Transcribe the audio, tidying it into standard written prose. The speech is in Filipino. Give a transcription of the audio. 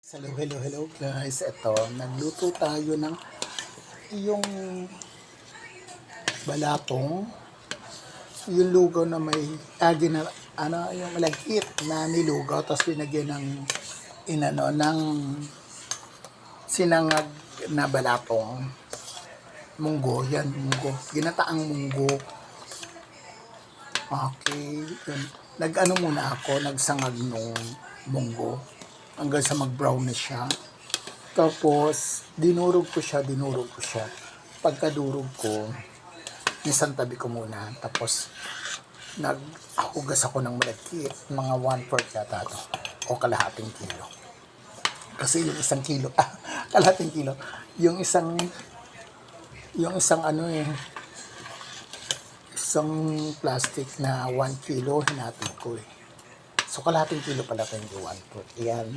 Hello, hello, hello guys. Ito, nagluto tayo ng yung balatong, yung lugaw na may yung malagkit na nilugaw tapos binagyan ng ng sinangag na balatong. Munggo, yan, munggo. Ginataang munggo. Okay, yun. Muna ako, nagsangag nung munggo hanggang sa mag-brown na siya. Tapos, dinurog ko siya. Pagkadurog ko, nisantabi ko muna. Tapos, naghugas ako ng malagkit, mga 1/4 yata to, o kalahating kilo. Kasi yung isang kilo, kalahating kilo, yung isang isang plastic na 1 kilo, hinati ko eh. So, kalahating kilo pala ito yung 1/4. Ayan.